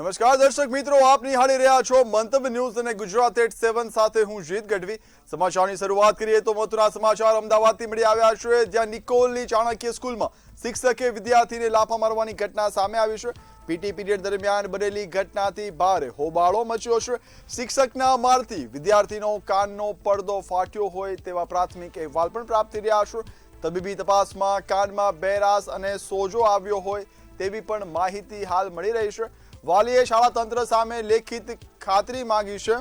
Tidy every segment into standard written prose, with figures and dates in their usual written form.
નમસ્કાર દર્શક મિત્રો, આપ નિહાળી રહ્યા છો મંતવ્ય ન્યૂઝ અને ગુજરાત 87 સાથે હું જીત ગઢવી। સમાચારની શરૂઆત કરીએ તો મહત્વના સમાચાર અમદાવાદથી મળી આવ્યા છે, જ્યાં નિકોલની ચાણક્ય સ્કૂલમાં શિક્ષકે વિદ્યાર્થીને લાફા મારવાની ઘટના સામે આવી છે। પીટી પીરિયડ દરમિયાન બનેલી ઘટનાથી ભારે હોબાળો મચ્યો છે। શિક્ષકના મારથી વિદ્યાર્થીનો કાનનો પડદો ફાટ્યો હોય તેવા પ્રાથમિક અહેવાલ પણ પ્રાપ્ત થઈ રહ્યા છે। તબીબી તપાસમાં કાનમાં બેરાસ અને સોજો આવ્યો હોય તેવી પણ માહિતી હાલ મળી રહી છે। વાલીએ શાળા તંત્ર સામે લેખિત ખાતરી માંગી છે।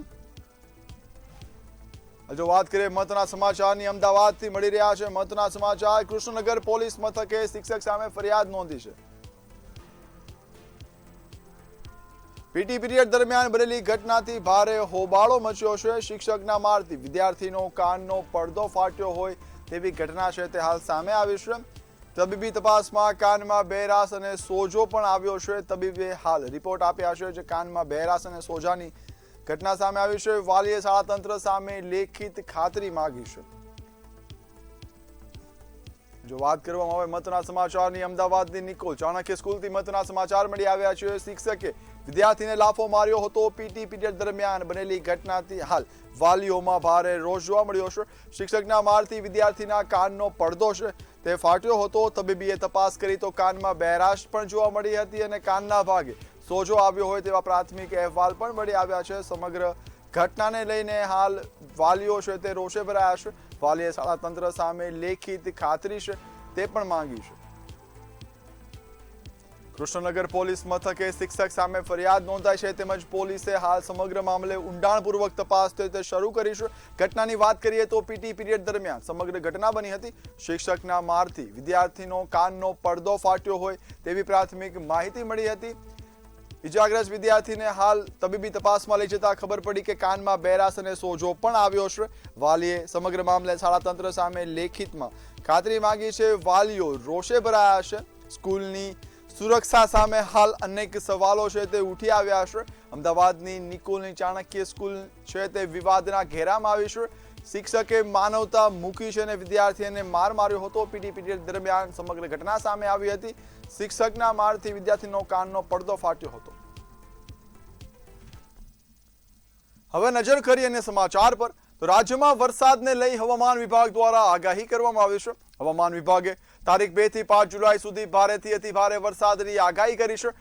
જો વાત કરીએ મહત્વના સમાચારની, અમદાવાદથી મળી રહ્યા છે મહત્વના સમાચાર। કૃષ્ણનગર પોલીસ મથકે શિક્ષક સામે ફરિયાદ નોંધી છે। પીટી પીરિયડ દરમિયાન બનેલી ઘટનાથી ભારે હોબાળો મચ્યો છે। શિક્ષકના મારથી વિદ્યાર્થીનો કાનનો પડદો ફાટ્યો હોય તેવી ઘટના છે તે હાલ સામે આવી છે। તબીબી તપાસમાં કાનમાં બેરાસ અને સોજો પણ આવ્યો છે। તબીબે હાલ રિપોર્ટ આપ્યા છે જે કાનમાં બેરાસ અને સોજાની ઘટના સામે આવી છે। વાલીએ શાળા તંત્ર સામે લેખિત ખાતરી માંગી છે। જો વાત કરવામાં આવે મહત્વના સમાચારની, અમદાવાદની નિકોલ ચાણક્ય સ્કૂલથી મહત્વના સમાચાર મળી આવ્યા છે। શિક્ષકે વિદ્યાર્થીને લાફો માર્યો હતો। પીટી પીરિયડ દરમિયાન બનેલી ઘટનાથી હાલ વાલીઓમાં ભારે રોષ જોવા મળ્યો છે। શિક્ષકના મારથી વિદ્યાર્થીના કાનનો પડદો છે તે ફાટ્યો હતો। તબીબીએ તપાસ કરી તો કાનમાં બેરાશ પણ જોવા મળી હતી અને કાનના ભાગે સોજો આવ્યો હોય તેવા પ્રાથમિક અહેવાલ પણ મળી આવ્યા છે। સમગ્ર ઘટનાને લઈને હાલ વાલીઓ છે તે રોષે ભરાયા છે। વાલીએ શાળા તંત્ર સામે લેખિત ખાતરી છે તે પણ માંગી છે। કૃષ્ણનગર પોલીસ મથકે શિક્ષક સામે ફરિયાદ નોંધાઈ છે, તેમજ પોલીસે હાલ સમગ્ર મામલે ઊંડાણપૂર્વક તપાસ તે શરૂ કરી છે। ઘટનાની વાત કરીએ તો પીટી પીરિયડ દરમિયાન સમગ્ર ઘટના બની હતી। શિક્ષકના મારથી વિદ્યાર્થીનો કાનનો પડદો ફાટ્યો હોય તેવી પ્રાથમિક માહિતી મળી હતી। ઇજાગ્રસ્ત વિદ્યાર્થીને હાલ તબીબી તપાસમાં લઈ જતા ખબર પડી કે કાનમાં બેરાસ અને સોજો પણ આવ્યો છે। વાલીએ સમગ્ર મામલે શાળા તંત્ર સામે લેખિતમાં ખાતરી માંગી છે। વાલીઓ રોષે ભરાયા છે। સ્કૂલની સુરક્ષા સામે હાલ અનેક સવાલો છે તે ઉઠી આવ્યા છે। અમદાવાદની નિકોલની ચાણક્ય સ્કૂલ છે તે વિવાદના ઘેરામાં આવી છે। શિક્ષકે માનવતા મૂકી છે અને વિદ્યાર્થીને માર માર્યો હતો। પીટી પીરિયડ દરમિયાન સમગ્ર ઘટના સામે આવી હતી। શિક્ષકના મારથી વિદ્યાર્થીનો કાનનો પડદો ફાટ્યો હતો। હવે નજર કરીએ અન્ય સમાચાર પર તો રાજ્યમાં વરસાદને લઈ હવામાન વિભાગ દ્વારા આગાહી કરવામાં આવી છે। હવામાન વિભાગે તારીખ 2 થી 5 જુલાઈ સુધી ભારેથી અતિ ભારે વરસાદની આગાહી કરી છે।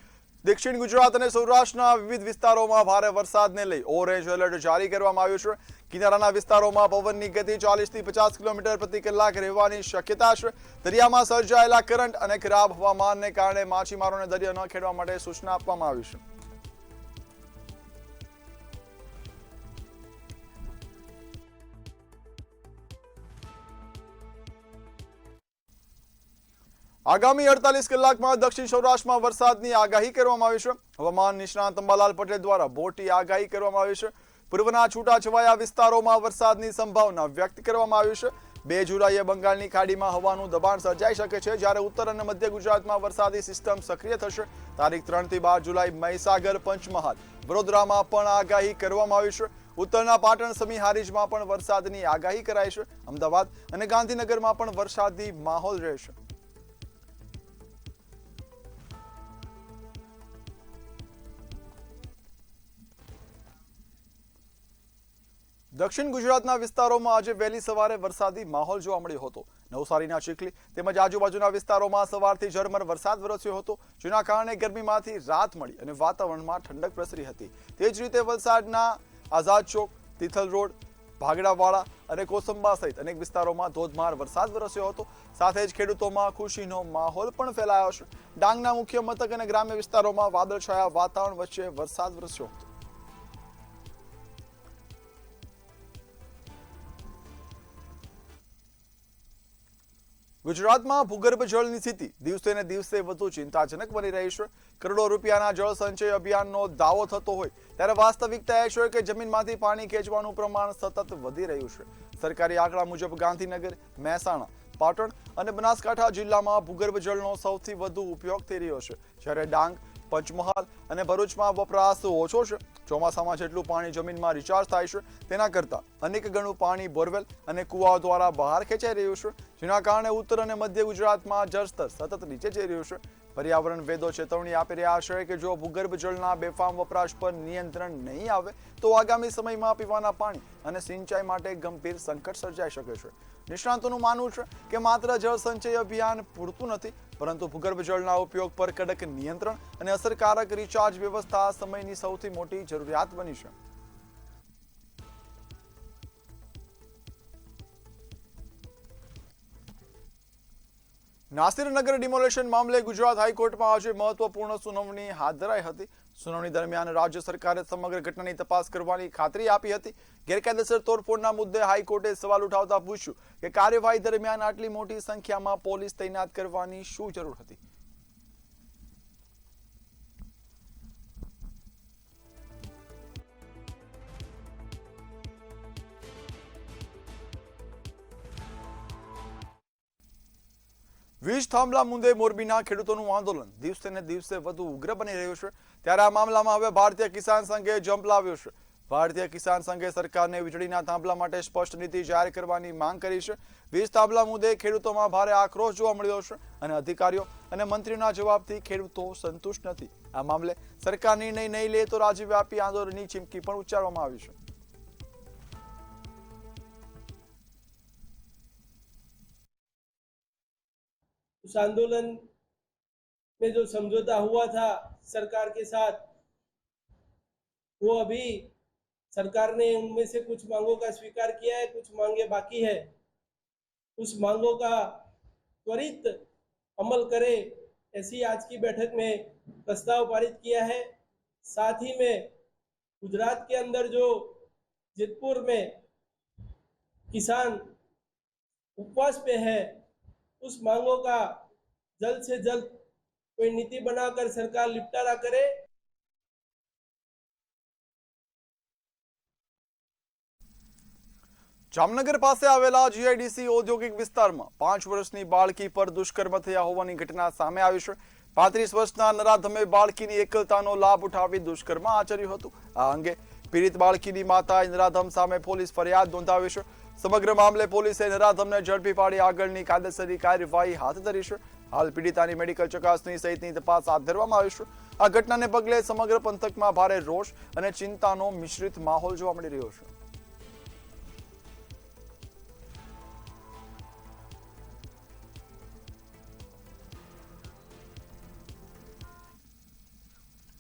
દક્ષિણ ગુજરાત અને સૌરાષ્ટ્રના વિવિધ વિસ્તારોમાં ભારે વરસાદને લઈ ઓરેન્જ એલર્ટ જારી કરવામાં આવ્યું છે। કિનારાના વિસ્તારોમાં પવનની ગતિ 40 થી 50 કિલોમીટર પ્રતિ કલાક રહેવાની શક્યતા છે। દરિયામાં સર્જાયેલા કરંટ અને ખરાબ હવામાનને કારણે માછીમારોને દરિયો ન ખેડવા માટે સૂચના આપવામાં આવી છે। આગામી 48 કલાકમાં દક્ષિણ સૌરાષ્ટ્રમાં વરસાદની આગાહી કરવામાં આવી છે। હવામાન નિષ્ણાત અંબાલાલ પટેલ દ્વારા મોટી આગાહી કરવામાં આવી છે। પૂર્વના છૂટાછવાયા વિસ્તારોમાં વરસાદની સંભાવના વ્યક્ત કરવામાં આવી છે। 2 જુલાઈએ બંગાળની ખાડીમાં હવાનું દબાણ સર્જાઈ શકે છે, જ્યારે ઉત્તર અને મધ્ય ગુજરાતમાં વરસાદી સિસ્ટમ સક્રિય થશે। તારીખ 3 થી 12 જુલાઈ મહીસાગર, પંચમહાલ, વડોદરામાં પણ આગાહી કરવામાં આવી છે। ઉત્તરના પાટણ, સમી, હારીજમાં પણ વરસાદની આગાહી કરાઈ છે। અમદાવાદ અને ગાંધીનગરમાં પણ વરસાદી માહોલ રહેશે। દક્ષિણ ગુજરાતના વિસ્તારોમાં આજે વહેલી સવારે વરસાદી માહોલ જોવા મળ્યો હતો। નવસારીના ચીખલી તેમજ આજુબાજુના વિસ્તારોમાં સવારથી ઝરમર વરસાદ વરસ્યો હતો, જેના કારણે ગરમીમાંથી રાહત મળી અને વાતાવરણમાં ઠંડક પ્રસરી હતી। તે જ રીતે વલસાડના આઝાદ ચોક, તિથલ રોડ, ભાગડાવાળા અને કોસંબા સહિત અનેક વિસ્તારોમાં ધોધમાર વરસાદ વરસ્યો હતો। સાથે જ ખેડૂતોમાં ખુશીનો માહોલ પણ ફેલાયો છે। ડાંગના મુખ્ય મથક અને ગ્રામ્ય વિસ્તારોમાં વાદળછાયા વાતાવરણ વચ્ચે વરસાદ વરસ્યો હતો। ગુજરાતમાં ભૂગર્ભ જળની સ્થિતિ દિવસે ને દિવસે વધુ ચિંતાજનક બની રહી છે। કરોડો રૂપિયાના જળ સંચય અભિયાનનો દાવો થતો હોય ત્યારે વાસ્તવિકતા એ છે કે જમીનમાંથી પાણી ખેંચવાનું પ્રમાણ સતત વધી રહ્યું છે। સરકારી આંકડા મુજબ ગાંધીનગર, મહેસાણા, પાટણ અને બનાસકાંઠા જિલ્લામાં ભૂગર્ભ જળનો સૌથી વધુ ઉપયોગ થઈ રહ્યો છે, જ્યારે ડાંગ, પંચમહાલ અને ભરૂચમાં વપરાશ ઓછો છે। ચોમાસામાં જેટલું પાણી જમીનમાં રિચાર્જ થાય છે તેના કરતાં અનેક ગણું પાણી બોરવેલ અને કુવાઓ દ્વારા બહાર ખેંચાઈ રહ્યું છે, જેના કારણે ઉત્તર અને મધ્ય ગુજરાતમાં જળસ્તર સતત નીચે જઈ રહ્યું છે। પર્યાવરણવેદો ચેતવણી આપી રહ્યા છે કે જો ભૂગર્ભ જળના બેફામ વપરાશ પર નિયંત્રણ નહીં આવે તો આગામી સમયમાં પીવાના પાણી અને સિંચાઈ માટે ગંભીર સંકટ સર્જાઈ શકે છે. નિષ્ણાતોનું માનવું છે કે માત્ર જળ સંચય અભિયાન પૂરતું નથી, પરંતુ ભૂગર્ભ જળના ઉપયોગ પર કડક નિયંત્રણ અને અસરકારક રિચાર્જ વ્યવસ્થા સમયની સૌથી મોટી જરૂરિયાત બની છે. નાસિરનગર ડિમોલેશન મામલે ગુજરાત હાઈકોર્ટમાં આજે મહત્વપૂર્ણ સુનાવણી હાથ ધરાઈ હતી. સુનાવણી દરમિયાન રાજ્ય સરકારે સમગ્ર ઘટનાની તપાસ કરવાની ખાતરી આપી હતી. ગેરકાયદેસર તોડફોડના મુદ્દે હાઈકોર્ટે સવાલ ઉઠાવતા પૂછ્યું કે કાર્યવાહી દરમિયાન આટલી મોટી સંખ્યામાં પોલીસ તૈનાત કરવાની શું જરૂર હતી. વીજ થાંભલા મુદ્દે મોરબીના ખેડૂતોનું આંદોલન દિવસે ને દિવસે વધુ ઉગ્ર બની રહ્યું છે. ત્યારે આ મામલામાં હવે ભારતીય કિસાન સંઘે જંપ લાવ્યો છે. ભારતીય કિસાન સંઘે સરકારને વીજળીના થાંભલા માટે સ્પષ્ટ નીતિ જાહેર કરવાની માંગ કરી છે. વીજ થાંભલા મુદ્દે ખેડૂતોમાં ભારે આક્રોશ જોવા મળ્યો છે અને અધિકારીઓ અને મંત્રીઓના જવાબથી ખેડૂતો સંતુષ્ટ નથી. આ મામલે સરકાર નિર્ણય નહીં લે તો રાજ્યવ્યાપી આંદોલનની ચીમકી પણ ઉચ્ચારવામાં આવી છે. उस आंदोलन में जो समझौता हुआ था सरकार के साथ, वो अभी सरकार ने उनमें से कुछ मांगों का स्वीकार किया है, कुछ मांगे बाकी है. उस मांगों का त्वरित अमल करे ऐसी आज की बैठक में प्रस्ताव पारित किया है. साथ ही में गुजरात के अंदर जो जेतपुर में किसान उपवास पे है, उस मांगों का जल्द से जल्द कोई नीति बनाकर सरकार निपटारा करे. જામનગર પાસે આવેલા જીઆઈડીસી ઔદ્યોગિક વિસ્તારમાં 5 વર્ષની બાળકી પર દુષ્કર્મ થયા હોવાની ઘટના સામે આવી છે. 35 વર્ષના નરાધમે બાળકીની એકલતાનો લાભ ઉઠાવી દુષ્કર્મ આચર્યું હતું. આ અંગે પીડિત બાળકીની માતાએ નરાધમ સામે પોલીસ ફરિયાદ નોંધાવી છે. સમગ્ર મામલે પોલીસે નરાધમને ઝડપી પાડી આગળની કાયદેસરની કાર્યવાહી હાથ ધરી છે. હાલ પીડિતાની મેડિકલ ચકાસણી સહિતની તપાસ હાથ ધરવામાં આવી છે. આ ઘટનાને પગલે સમગ્ર પંથકમાં ભારે રોષ અને ચિંતાનો મિશ્રિત માહોલ જોવા મળી રહ્યો છે.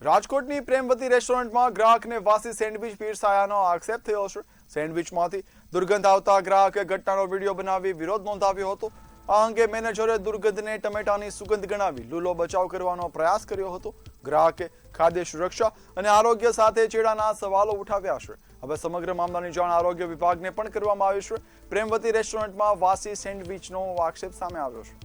રાજકોટની પ્રેમવતી રેસ્ટોરન્ટમાં ગ્રાહકને વાસી સેન્ડવિચ પીરસાયાનો આક્ષેપ થયો છે. સેન્ડવિચમાંથી દુર્ગંધ આવતા ગ્રાહકે ઘટનાનો વિડીયો બનાવી વિરોધ નોંધાવ્યો હતો. આ અંગે મેનેજરે દુર્ગંધને ટમેટાની સુગંધ ગણાવી લૂલો બચાવ કરવાનો પ્રયાસ કર્યો હતો. ગ્રાહકે ખાદ્ય સુરક્ષા અને આરોગ્ય સાથે ચેડાના સવાલો ઉઠાવ્યા છે. હવે સમગ્ર મામલાની જાણ આરોગ્ય વિભાગને પણ કરવામાં આવી છે. પ્રેમવતી રેસ્ટોરન્ટમાં વાસી સેન્ડવિચનો આક્ષેપ સામે આવ્યો છે.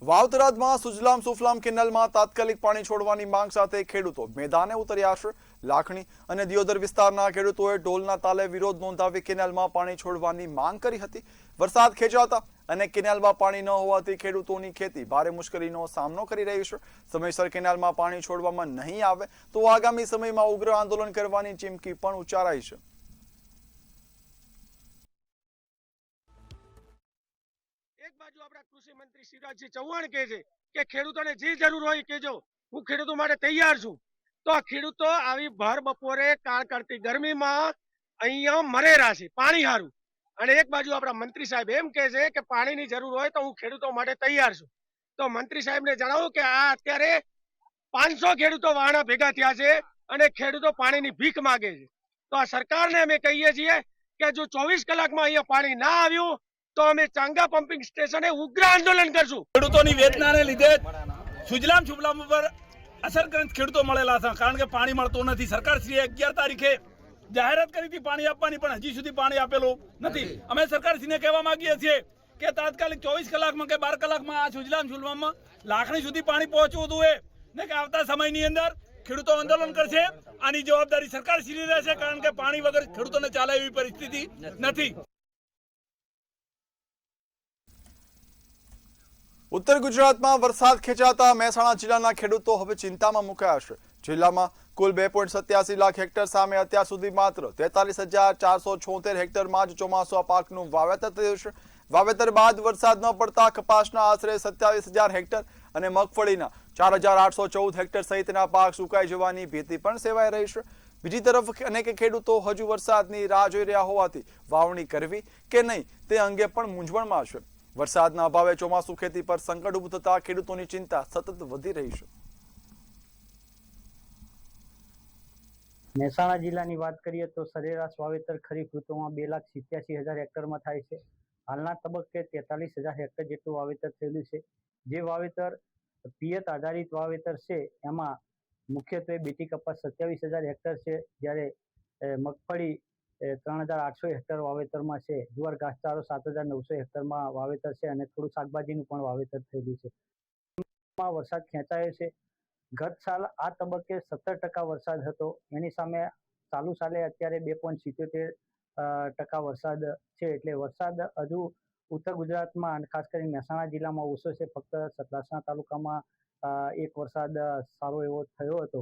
વાવ-થરાદમાં સુજલામ સુફલામ કેનાલમાં તાત્કાલિક પાણી છોડવાની માંગ સાથે ખેડૂતો મેદાને ઉતર્યા છે. લાખણી અને દિયોદર વિસ્તારના ખેડૂતોએ ઢોલના તાલે વિરોધ નોંધાવી કેનાલમાં પાણી છોડવાની માંગ કરી હતી. વરસાદ ખેંચાતા અને કેનાલમાં પાણી ન હોવાથી ખેડૂતોની ખેતી ભારે મુશ્કેલીનો સામનો કરી રહી છે. સમયસર કેનાલમાં પાણી છોડવામાં નહીં આવે તો આગામી સમયમાં ઉગ્ર આંદોલન કરવાની ચીમકી પણ ઉચ્ચારાઈ છે. એક બાજુ આપણા કૃષિ મંત્રી શિવરાજસિંહ ચૌહાણ કહે છે કે ખેડૂતોને જે જરૂર હોય કહેજો, હું ખેડૂતો માટે તૈયાર છું. તો આ ખેડૂતો આવી ભર બપોરે કાળકડતી ગરમીમાં અહીંયા મરેરા છે પાણી હારું, અને એક બાજુ આપણા મંત્રી સાહેબ એમ કહે છે કે પાણીની જરૂર હોય તો હું ખેડૂતો માટે તૈયાર છું. તો મંત્રી સાહેબને જણાવું કે આ અત્યારે 500 ખેડૂતો વાણા ભેગા થયા છે અને ખેડૂતો પાણીની ભીખ માંગે છે. તો આ સરકારને અમે કહીએ છીએ કે જો 24 કલાકમાં અહીંયા પાણી ના આવ્યું તો અમે ચાંગા પમ્પિંગ સ્ટેશને ઉગ્ર આંદોલન કરશું. ખેડૂતોની વેદનાને લીધે સુજલામ સુફલામ ઉપર અસરગ્રસ્ત ખેડૂતો મળેલા હતા, કારણ કે પાણી મળતું નથી. સરકારશ્રીએ 11 તારીખે જાહેરાત કરી હતી પાણી આપવાની, પણ હજી સુધી પાણી આપેલું નથી. અમે સરકારશ્રીને કહેવા માંગીએ છીએ કે તાત્કાલિક 24 કલાકમાં કે 12 કલાકમાં આ સુજલામ સુફલામમાં લાખણી સુધી પાણી પહોંચવું જોઈએ ને કે આવતા સમયની અંદર ખેડૂતો આંદોલન કરશે. આની જવાબદારી સરકારશ્રીની રહેશે, કારણ કે પાણી વગર ખેડૂતોને ચાલે એવી પરિસ્થિતિ નથી. ઉત્તર ગુજરાતમાં વરસાદ ખેંચાતા મહેસાણા જિલ્લાના ખેડૂતો હવે ચિંતામાં મુકાયા છે. જિલ્લામાં કુલ 2.87 લાખ હેક્ટર સામે અત્યાર સુધી માત્ર 43,476 હેક્ટરમાં જ ચોમાસા પાકનું વાવેતર થયું છે. વાવેતર બાદ વરસાદ ન પડતા કપાસના આશરે 27,000 હેક્ટર અને મગફળીના 4,814 હેક્ટર સહિતના પાક સુકાઈ જવાની ભીતિ પણ સેવાઈ રહી છે. બીજી તરફ અનેક ખેડૂતો હજુ વરસાદની રાહ જોઈ રહ્યા હોવાથી વાવણી કરવી કે નહીં તે અંગે પણ મૂંઝવણમાં છે. વરસાદના અભાવે ચોમાસુ ખેતી પર સંકટ ઊભું થતા ખેડૂતોની ચિંતા સતત વધી રહી છે. મહેસાણા જિલ્લાની વાત કરીએ તો સરેરાશ વાવેતર ખરીફ ઋતુમાં 2,87,000 હેક્ટરમાં થાય છે. હાલના તબક્કે 43,000 હેક્ટર જેટલું વાવેતર થયેલું છે. જે વાવેતર પિયત આધારિત વાવેતર છે એમાં મુખ્યત્વે બીટી કપાસ 27,000 હેક્ટર છે, જ્યારે મગફળી 3,800 હેક્ટર વાવેતરમાં છે. જુવાર ઘાસચારો 7,900 હેક્ટરમાં વાવેતર છે અને થોડું શાકભાજીનું પણ વાવેતર થયેલું છે. વરસાદ ખેંચાયો છે. ગત સાલ આ તબક્કે 17% વરસાદ હતો, એની સામે ચાલુ સાલે અત્યારે 2.77% વરસાદ છે. એટલે વરસાદ હજુ ઉત્તર ગુજરાતમાં અને ખાસ કરીને મહેસાણા જિલ્લામાં ઓછો છે. ફક્ત સતલાસણા તાલુકામાં એક વરસાદ સારો એવો થયો હતો.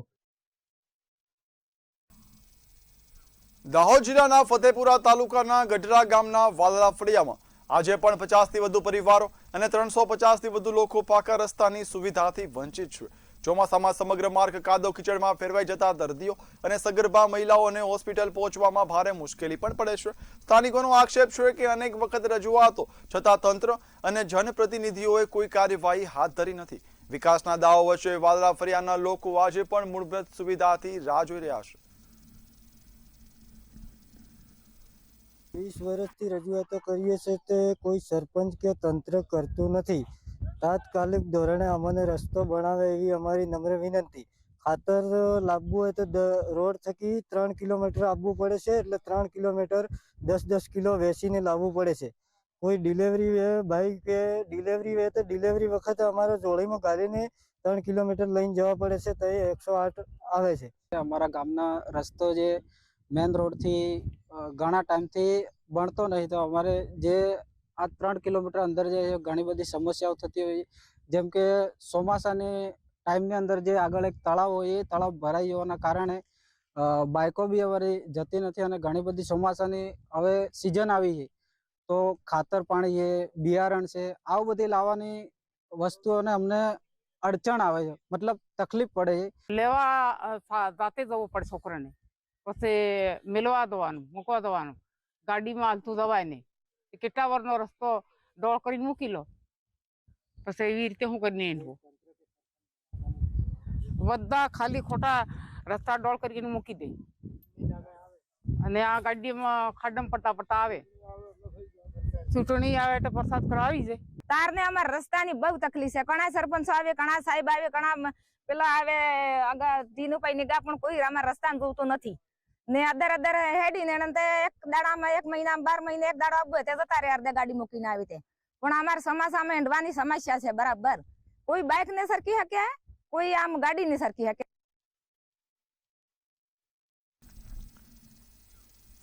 દાહોદ જિલ્લાના ફતેપુરા તાલુકાના ગઢડા ગામના વાલરા ફળિયામાં આજે પણ 50થી વધુ પરિવારો અને 350થી વધુ લોકો પાકા રસ્તાની સુવિધાથી વંચિત છે. ચોમાસામાં સમગ્ર માર્ગ કાદવ કીચડમાં ફેરવાઈ જતા દર્દીઓ અને સગર્ભા મહિલાઓને હોસ્પિટલ પહોંચવામાં ભારે મુશ્કેલી પણ પડે છે. સ્થાનિકોનો આક્ષેપ છે કે અનેક વખત રજૂઆતો છતાં તંત્ર અને જનપ્રતિનિધિઓએ કોઈ કાર્યવાહી હાથ ધરી નથી. વિકાસના દાવો વચ્ચે વાલરા ફળિયાના લોકો આજે પણ મૂળભૂત સુવિધાથી રાહ જોઈ રહ્યા છે. 20 વર્ષથી રજૂઆતો કરીએ છીએ તે કોઈ સરપંચ કે તંત્ર કરતું નથી. તાત્કાલિક ધોરણે અમને રસ્તો બનાવે એવી અમારી નમ્ર વિનંતી. ખાતર લાવવું હોય તો રોડ થકી 3 કિલોમીટર આવવું પડે છે, એટલે 3 કિલોમીટર 10-10 કિલો વેચીને લાવવું પડે છે. કોઈ ડિલિવરી ભાઈ કે ડિલિવરી હોય તો ડિલિવરી વખતે અમારા જોડીમાં ગાડીને 3 કિલોમીટર લઈને જવા પડે છે, તો એ 108 આવે છે. અમારા ગામના રસ્તો જે મેન રોડથી ઘણા ટાઈમથી બનતો નહીં, તો અમારે જે આ 3 કિલોમીટર અંદર જે ઘણી બધી સમસ્યાઓ થતી હોય, જેમ કે ચોમાસાની ટાઈમની અંદર જે આગળ એક તળાવ હોય એ તળાવ ભરાઈ જવાના કારણે બાઇકો બી અમારી જતી નથી અને ઘણી બધી ચોમાસાની હવે સિઝન આવી છે તો ખાતર પાણી છે, બિયારણ છે, આવું બધી લાવવાની વસ્તુઓને અમને અડચણ આવે છે, મતલબ તકલીફ પડે છે. લેવા જાતે જવું પડે છોકરાને, પછી મેળવા દેવાનું, મૂકવા દેવાનું, ગાડીમાં હાલતું જવાય નહીં. કેટલા વર્ષનો રસ્તો ડોળ કરીને મૂકી લો, પછી એવી રીતે હું કરીને એનું બધા ખાલી ખોટા રસ્તા ડોળ કરીને મૂકી દે અને આ ગાડીમાં ખાડમ પડતા પડતા આવે. ચૂંટણી આવે એટલે પ્રસાદ કરવા આવી જાય. તારને અમારા રસ્તાની બહુ તકલીફ છે. ઘણા સરપંચો આવે, ઘણા સાહેબ આવે, ઘણા પેલા આવે આગળ ધીનુભાઈ નિગા, પણ કોઈ અમારા રસ્તાને જોતું નથી ને અદર હેડીને એક દાડામાં 1 મહિનામાં 12 મહિને એક દાડો આવવું તે જતા રહે અડધે ગાડી મૂકીને આવી તે. પણ અમારા સમાસામાં હેડવાની સમસ્યા છે બરાબર. કોઈ બાઇક ને સરકી શકે, કોઈ આમ ગાડી ને સરકી શકે.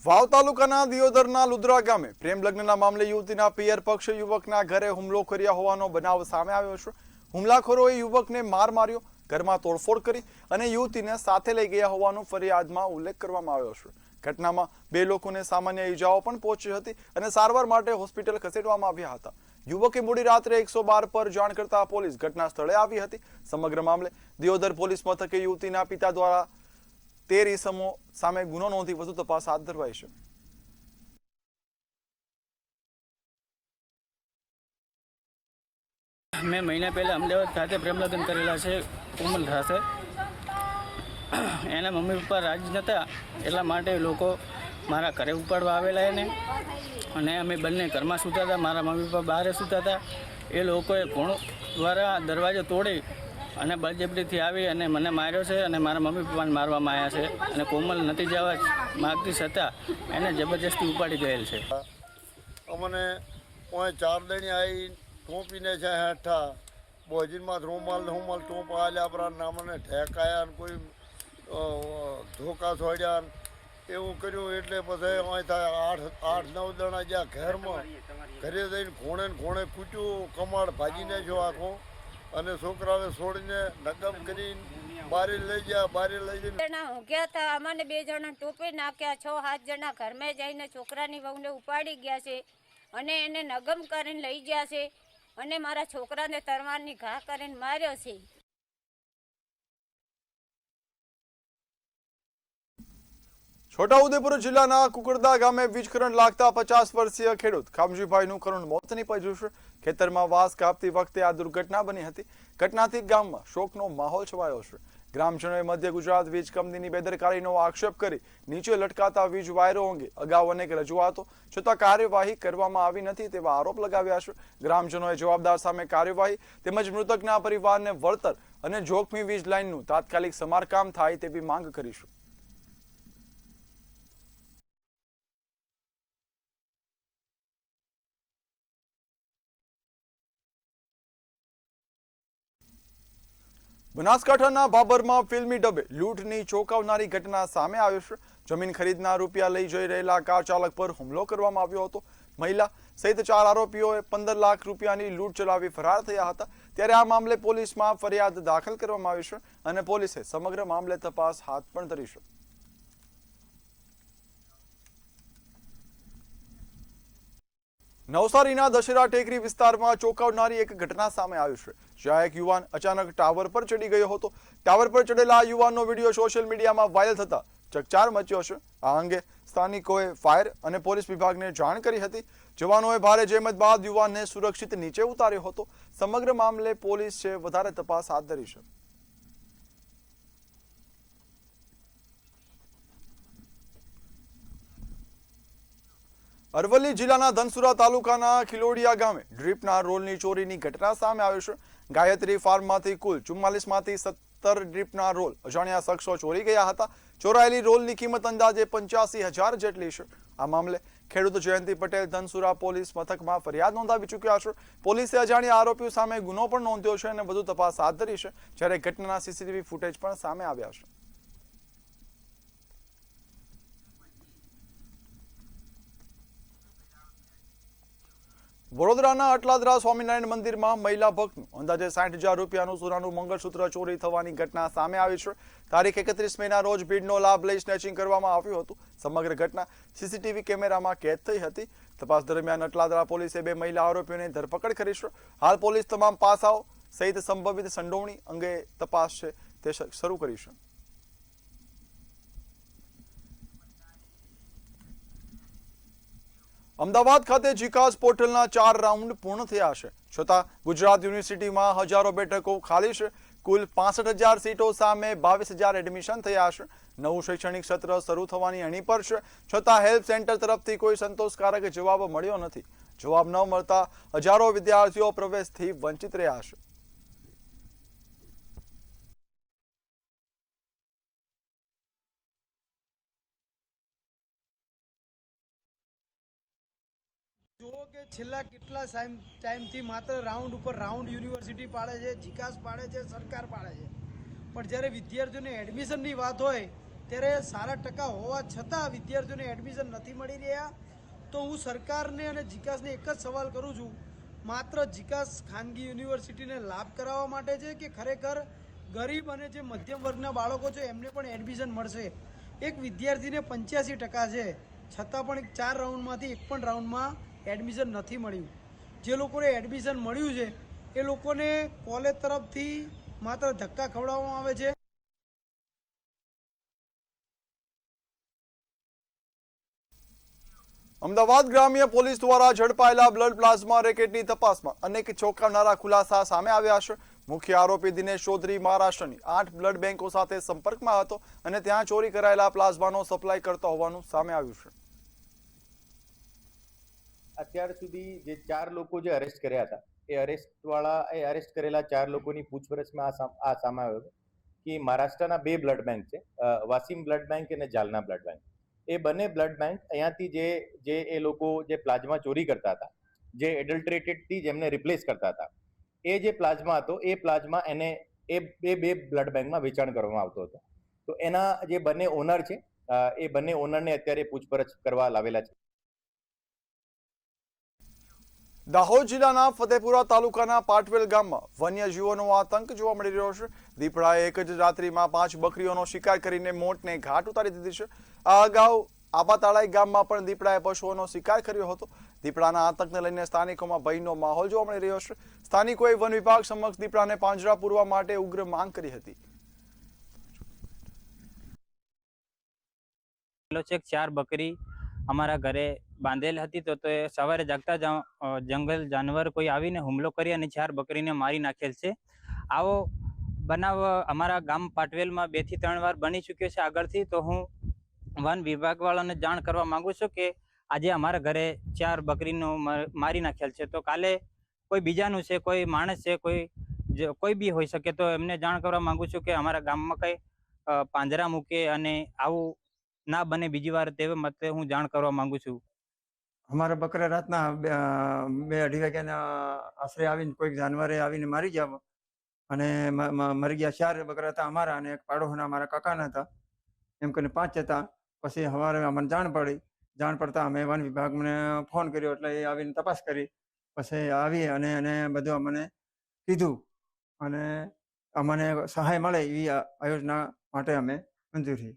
વાવ તાલુકાના દિયોદરના લુદ્રા ગામે પ્રેમ લગ્નના મામલે યુવતીના પિયર પક્ષે યુવકના ઘરે હુમલો કર્યા હોવાનો બનાવ સામે આવ્યો છે. હુમલાખોરોએ યુવકને માર માર્યો, ઘરમાં તોડફોડ કરી અને યુવતીને સાથે લઈ ગયા હોવાનો ફરિયાદમાં ઉલ્લેખ કરવામાં આવ્યો છે. ઘટનામાં 2 લોકોને સામાન્ય ઈજાઓ પણ પહોંચી હતી અને સારવાર માટે હોસ્પિટલ ખસેડવામાં આવ્યા હતા. યુવકે મોડી રાત્રે 112 પર જાણ કરતા પોલીસ ઘટના સ્થળે આવી હતી. સમગ્ર મામલે દિયોદર પોલીસ મથકે યુવતીના પિતા દ્વારા 13 ઇસમો સામે ગુનો નોંધી વધુ તપાસ હાથ ધરવાઈ છે. મેં મહિના પહેલાં અમદાવાદ ખાતે પ્રેમ લગ્ન કરેલા છે કોમલ સાથે. એના મમ્મી પપ્પા રાજી નહોતા, એટલા માટે લોકો મારા ઘરે ઉપાડવા આવેલા એને, અને અમે બંને ઘરમાં સૂતા હતા, મારા મમ્મી પપ્પા બહાર સૂતા હતા. એ લોકોએ ઘણો દ્વારા દરવાજો તોડી અને બળજબરીથી આવી અને મને માર્યો છે અને મારા મમ્મી પપ્પાને મારવામાં આવ્યા છે. અને કોમલ નથી જવા માગતી છતાં એને જબરજસ્તી ઉપાડી ગયેલ છે. અમને 4 દણી આવી ટોપીને છે હેઠા બોજીનમાં રૂમાલ ટોપ આલ્યા આપણા મને ઠેકાયા ને કોઈ ધોકા છોડ્યા એવું કર્યું. એટલે પછી અહીં થાય 8-9 દણા જ્યાં ઘરમાં ઘરે જઈને ખૂણે કૂટ્યું, કમાડ ભાજીને જો આખો, અને છોકરાએ છોડીને નગમ કરી બારી લઈ ગયા, બારી લઈ જઈને જણા ઊંઘ્યા હતા, અમને 2 જણા ટોપી નાખ્યા, 6-7 જણા ઘરમાં જઈને છોકરાની વહુને ઉપાડી ગયા છે અને એને નગમ કરીને લઈ ગયા છે અને મારા છોકરાને તરવારની ઘા કરીને માર્યો છે. છોટાઉદેપુર જિલ્લાના કુકરદા ગામે વીજ કરંટ લાગતા 50 વર્ષીય ખેડૂત ખામજીભાઈનું કરુણ મોત નીપજ્યું છે. ખેતરમાં વાંસ કાપતી વખતે આ દુર્ઘટના બની હતી. ઘટનાથી ગામમાં શોકનો માહોલ છવાયો છે. ગ્રામજનોએ મધ્ય ગુજરાત વીજ કંપનીની બેદરકારીનો આક્ષેપ કરી નીચે લટકાતા વીજ વાયરો અંગે અગાઉ અનેક રજૂઆતો છતાં કાર્યવાહી કરવામાં આવી નથી તેવા આરોપ લગાવ્યા છે. ગ્રામજનોએ જવાબદાર સામે કાર્યવાહી તેમજ મૃતકના પરિવારને વળતર અને જોખમી વીજ લાઇનનું તાત્કાલિક સમારકામ થાય તેવી માંગ કરી છે. બનાસકાંઠાના બાબરમાં ફિલ્મી ડબે લૂંટની ચોંકાવનારી ઘટના સામે આવી છે. જમીન ખરીદના રૂપિયા લઈ જઈ રહેલા કાર ચાલક પર હુમલો કરવામાં આવ્યો હતો. મહિલા સહિત 4 આરોપીઓએ 15 લાખ રૂપિયાની લૂંટ ચલાવી ફરાર થયા હતા. ત્યારે આ મામલે પોલીસમાં ફરિયાદ દાખલ કરવામાં આવી છે અને પોલીસે સમગ્ર મામલે તપાસ હાથ પણ ધરી છે. નવસારીના દશેરા ટેકરી વિસ્તારમાં ચોંકાવનારી એક ઘટના સામે આવી છે. જ્યાં એક યુવાન અચાનક ટાવર પર ચડી ગયો હતો. ટાવર પર ચડેલા યુવાનનો વિડીયો સોશિયલ મીડિયામાં વાયરલ થતા ચકચાર મચ્યો છે. આ અંગે સ્થાનિકોએ ફાયર અને પોલીસ વિભાગને જાણ કરી હતી. જવાનોએ ભારે જહેમત બાદ યુવાનને સુરક્ષિત નીચે ઉતાર્યો હતો. સમગ્ર મામલે પોલીસે વધારે તપાસ હાથ ધરી છે. અરવલ્લી જિલ્લાના ધનસુરા તાલુકાના ખિલોડિયા ગામે ડ્રીપના રોલની ચોરીની ઘટના સામે આવી છે. ગાયત્રી ફાર્મમાંથી કુલ 44માંથી 17 ડ્રીપના રોલ અજાણ્યા શખ્સો ચોરી ગયા હતા. ચોરાયેલી રોલની કિંમત અંદાજે 85,000 જેટલી છે. આ મામલે ખેડૂત જયંતિ પટેલ ધનસુરા પોલીસ મથકમાં ફરિયાદ નોંધાવી ચૂક્યા છે. પોલીસે અજાણ્યા આરોપીઓ સામે ગુનો પણ નોંધ્યો છે અને વધુ તપાસ હાથ ધરી છે. જ્યારે ઘટનાના સીસીટીવી ફૂટેજ પણ સામે આવ્યા છે. વડોદરાના અટલાદરા સ્વામિનારાયણ મંદિરમાં મહિલા ભક્તનું અંદાજે 60,000 રૂપિયાનું સોનાનું મંગળસૂત્ર ચોરી થવાની ઘટના સામે આવી છે. તારીખ 31 મેના રોજ ભીડનો લાભ લઈ સ્નેચિંગ કરવામાં આવ્યું હતું. સમગ્ર ઘટના સીસીટીવી કેમેરામાં કેદ થઈ હતી. તપાસ દરમિયાન અટલાદરા પોલીસે 2 મહિલા આરોપીઓની ધરપકડ કરી છે. હાલ પોલીસ તમામ પાસાઓ સહિત સંભવિત સંડોવણી અંગે તપાસ છે તે શરૂ કરી છે. અમદાવાદ ખાતે જીકાસ પોર્ટલના 4 રાઉન્ડ પૂર્ણ થયા છે. છતાં ગુજરાત યુનિવર્સિટીમાં હજારો બેઠકો ખાલી છે. કુલ 65,000 સીટો સામે 22,000 એડમિશન થયા છે. નવું શૈક્ષણિક સત્ર શરૂ થવાની અણી પર છે. છતાં હેલ્પ સેન્ટર તરફથી કોઈ સંતોષકારક જવાબ મળ્યો નથી. જવાબ ન મળતા હજારો વિદ્યાર્થીઓ પ્રવેશથી વંચિત રહ્યા છે. જુઓ કે છેલ્લા કેટલા ટાઈમથી માત્ર રાઉન્ડ ઉપર રાઉન્ડ યુનિવર્સિટી પાડે છે, જીકાસ પાડે છે, સરકાર પાડે છે. પણ જ્યારે વિદ્યાર્થીઓને એડમિશનની વાત હોય ત્યારે સારા ટકા હોવા છતાં વિદ્યાર્થીઓને એડમિશન નથી મળી રહ્યા. તો હું સરકારને અને જીકાસને એક જ સવાલ કરું છું, માત્ર જીકાસ ખાનગી યુનિવર્સિટીને લાભ કરાવવા માટે છે કે ખરેખર ગરીબ અને જે મધ્યમ વર્ગના બાળકો છે એમને પણ એડમિશન મળશે? એક વિદ્યાર્થીને 85% છે, છતાં પણ 4 રાઉન્ડમાંથી એક પણ રાઉન્ડમાં એડમિશન નથી મળ્યું. જે લોકોને એડમિશન મળ્યું છે એ લોકોને કોલેજ તરફથી માત્ર ધક્કા ખવડાવવામાં આવે છે. અમદાવાદ ગ્રામ્ય પોલીસ દ્વારા ઝડપાયેલા બ્લડ પ્લાઝમા રેકેટની તપાસમાં અનેક ચોંકાવનારા ખુલાસા સામે આવ્યા છે. મુખ્ય આરોપી દિનેશ ચૌધરી મહારાષ્ટ્રની 8 બ્લડ બેંકો સાથે સંપર્કમાં હતો અને ત્યાં ચોરી કરાયેલા પ્લાઝમાનો સપ્લાય કરતો હોવાનું સામે આવ્યું છે. અત્યાર સુધી જે 4 લોકો જે અરેસ્ટ કર્યા હતા એ અરેસ્ટ કરેલા 4 લોકોની પૂછપરછમાં આ સામે આવ્યો કે મહારાષ્ટ્રના 2 બ્લડ બેંક છે, વાસીમ બ્લડ બેંક અને જાલના બ્લડ બેંક. એ બંને બ્લડ બેંક અહીંયાથી જે એ લોકો જે પ્લાઝમા ચોરી કરતા હતા, જે એડલ્ટરેટેડથી જેમને રિપ્લેસ કરતા હતા, એ જે પ્લાઝમા હતો એ પ્લાઝમા એને એ બે બ્લડ બેંકમાં વેચાણ કરવામાં આવતો હતો. તો એના જે બંને ઓનર છે એ બંને ઓનરને અત્યારે પૂછપરછ કરવા લાવેલા છે. દાહોદ જિલ્લાના ફતેપુરા તાલુકાના પાટવેલ ગામમાં વન્યજીવોનો આતંક જોવા મળી રહ્યો છે. દીપડાએ એક જ રાત્રિમાં 5 બકરીઓનો શિકાર કરીને મોતને ઘાટ ઉતારી દીધી છે. આ અગાઉ આબાતાળાઈ ગામમાં પણ દીપડાએ પશુઓનો શિકાર કર્યો હતો. દીપડાના આતંકને લઈને સ્થાનિકોમાં ભયનો માહોલ જોવા મળી રહ્યો છે. સ્થાનિકોએ વન વિભાગ સમક્ષ દીપડાને પાંજરા પૂરવા માટે ઉગ્ર માંગ કરી હતી. 4 બકરી અમારા ઘરે બાંધેલ હતી તો સવારે જાગતા જંગલ જાનવર કોઈ આવીને હુમલો કરી અને 4 બકરીને મારી નાખેલ છે. આવો બનાવ અમારા ગામ પાટવેલમાં 2 થી 3 વાર બની ચૂક્યો છે આગળથી. તો હું વન વિભાગ વાળાને જાણ કરવા માંગુ છું કે આજે અમારા ઘરે 4 બકરીનો મારી નાખેલ છે, તો કાલે કોઈ બીજાનું છે, કોઈ માણસ છે, કોઈ બી હોઈ શકે, તો એમને જાણ કરવા માંગુ છું કે અમારા ગામમાં કઈ પાંજરા મૂકે અને આવું ના બને બીજી વાર તે મતે હું જાણ કરવા માંગુ છું. અમારા બકરા રાતના 2-2:30 વાગ્યાના આશરે આવીને કોઈક જાનવરે આવીને મારી ગયા અને મરી ગયા. 4 બકરા હતા અમારા અને એક પાડોશના અમારા કાકાના હતા. એમ કરીને 5 હતા. પછી સવારે અમને જાણ પડી. જાણ પડતા અમે વન વિભાગને ફોન કર્યો એટલે એ આવીને તપાસ કરી. પછી આવી અને એને બધું અમને કીધું અને અમને સહાય મળે એવી આયોજના માટે અમે મંજૂરી.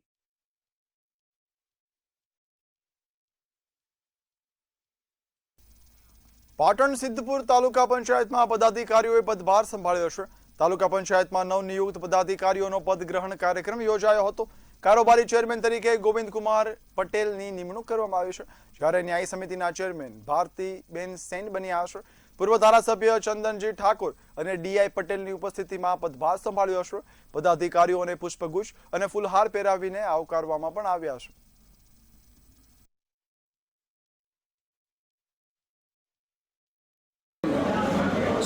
પાટણ સિદ્ધપુર તાલુકા પંચાયતમાં પદાધિકારીઓએ પદભાર સંભાળ્યો છે. તાલુકા પંચાયતમાં નવનિયુક્ત પદાધિકારીઓનો પદગ્રહણ કાર્યક્રમ યોજાયો હતો. કારોબારી ચેરમેન તરીકે ગોવિંદકુમાર પટેલની નિમણૂક કરવામાં આવી છે, જ્યારે ન્યાય સમિતિના ચેરમેન ભારતીબેન સેન બન્યા છે. પૂર્વ ધારાસભ્ય ચંદનજી ઠાકોર અને ડીઆઈ પટેલની ઉપસ્થિતિમાં પદભાર સંભાળ્યો છે. પદાધિકારીઓને પુષ્પગુચ્છ અને ફૂલહાર પહેરાવીને આવકારવામાં પણ આવ્યા છે.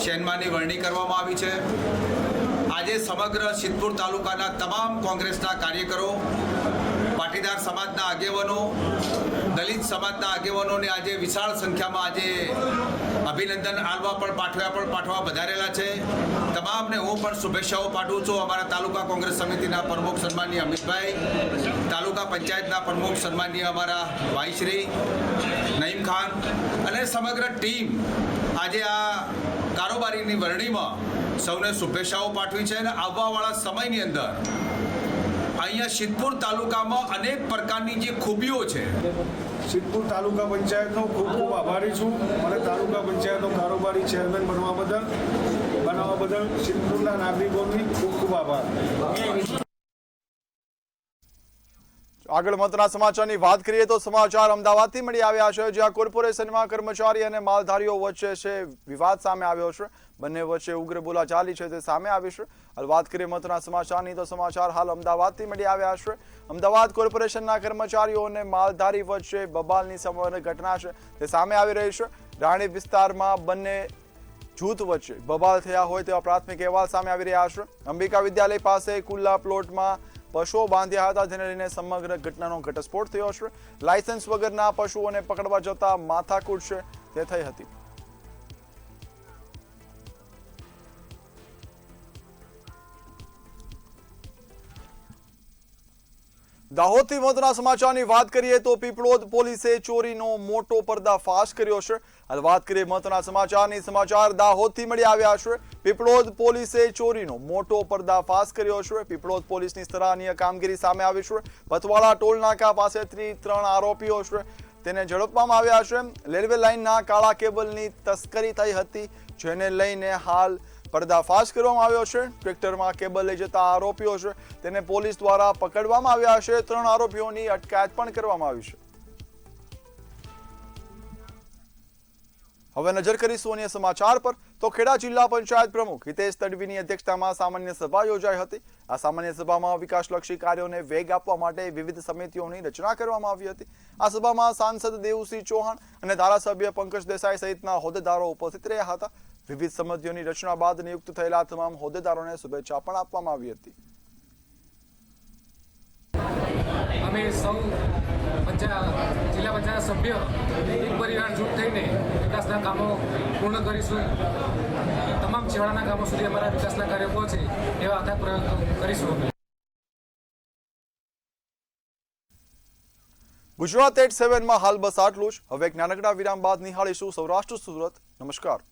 સન્માનની વરણી કરવામાં આવી છે. આજે સમગ્ર સિદ્ધપુર તાલુકાના તમામ કોંગ્રેસના કાર્યકરો, પાટીદાર સમાજના આગેવાનો, દલિત સમાજના આગેવાનોને આજે વિશાળ સંખ્યામાં આજે અભિનંદન પાઠવા વધારેલા છે. તમામને હું પણ શુભેચ્છાઓ પાઠવું છું. અમારા તાલુકા કોંગ્રેસ સમિતિના પ્રમુખ સન્માનીય અમિતભાઈ, તાલુકા પંચાયતના પ્રમુખ સન્માનીય અમારા ભાઈશ્રી નઈમ ખાન અને સમગ્ર ટીમ આજે આ કારોબારીની વરણીમાં સૌને શુભેચ્છાઓ પાઠવી છે. અને આવવાવાળા સમયની અંદર અહીંયા સિદ્ધપુર તાલુકામાં અનેક પ્રકારની જે ખૂબીઓ છે. સિદ્ધપુર તાલુકા પંચાયતનો ખૂબ ખૂબ આભારી છું અને તાલુકા પંચાયતનો કારોબારી ચેરમેન બનાવવા બદલ સિદ્ધપુરના નાગરિકોની ખૂબ ખૂબ આભાર. આગળ મહત્વના સમાચારની વાત કરીએ તો સમાચાર અમદાવાદથી મળી આવ્યા છે, જ્યાં કોર્પોરેશનમાં કર્મચારી અને માલધારીઓ વચ્ચે છે વિવાદ સામે આવ્યો છે. બંને વચ્ચે ઉગ્ર બોલાચાલી છે તે સામે આવી છે. હાલ વાત કરીએ મહત્વના સમાચારની તો સમાચાર હાલ અમદાવાદથી મળી આવ્યા છે. અમદાવાદ કોર્પોરેશનના કર્મચારીઓ અને માલધારી વચ્ચે બબાલની સમગ્ર ઘટના છે તે સામે આવી રહી છે. રાણીપ વિસ્તારમાં બંને જૂથ વચ્ચે બબાલ થયા હોય તેવા પ્રાથમિક અહેવાલ સામે આવી રહ્યા છે. અંબિકા વિદ્યાલય પાસે ખુલ્લા પ્લોટમાં પશુઓ બાંધ્યા હતા, જેને લઈને સમગ્ર ઘટનાનો ઘટસ્ફોટ થયો છે. લાયસન્સ વગરના પશુઓને પકડવા જતા માથાકૂટ છે તે થઈ હતી. દાહોદથી મહત્વના સમાચારની વાત કરીએ તો પીપળોદ પોલીસે ચોરીનો મોટો પર્દાફાશ કર્યો છે. હાલ વાત કરીએ મહત્વના સમાચારની. સમાચાર દાહોદથી મળી આવ્યા છે. પીપળોદ પોલીસે ચોરીનો મોટો પર્દાફાશ કર્યો છે. પીપળોદ પોલીસની સરાહનીય કામગીરી સામે આવી છે. પતવાળા ટોલ નાકા પાસેથી 3 આરોપીઓ છે તેને ઝડપવામાં આવ્યા છે. રેલવે લાઇનના કાળા કેબલની તસ્કરી થઈ હતી, જેને લઈને હાલ પર્દાફાશ કરવામાં આવ્યો છે. ટ્રેક્ટરમાં કેબલ લઈ જતા આરોપીઓ છે તેને પોલીસ દ્વારા પકડવામાં આવ્યા છે. 3 આરોપીઓની અટકાયત પણ કરવામાં આવી છે. હવે નજર કરીશું અન્ય સમાચાર પર તો ખેડા જિલ્લા પંચાયત પ્રમુખ હિતેશ તડવીની અધ્યક્ષતામાં સામાન્ય સભા યોજાઈ હતી. આ સામાન્ય સભામાં વિકાસલક્ષી કાર્યોને વેગ આપવા માટે વિવિધ સમિતિઓની રચના કરવામાં આવી હતી. આ સભામાં સાંસદ દેવુસિંહ ચૌહાણ અને ધારાસભ્ય પંકજ દેસાઈ સહિતના હોદ્દેદારો ઉપસ્થિત રહ્યા હતા. વિવિધ સમિતિઓની રચના બાદ નિયુક્ત થયેલા તમામ હોદ્દેદારોને શુભેચ્છા પણ આપવામાં આવી હતી. અમે સૌ જિલ્લા પંચાયત સભ્ય એક પરિવાર જૂથ થઈને વિકાસના કામો પૂર્ણ કરીશું. તમામ છેવાડાના ગામો સુધી અમારા વિકાસના કાર્યો પહોંચે એવા અથાગ પ્રયત્નો કરીશું. ગુજરાત 87 માં હાલ બસ આટલું જ. હવે એક નાનકડા વિરામ બાદ નિહાળીશું સૌરાષ્ટ્ર સુરત. નમસ્કાર.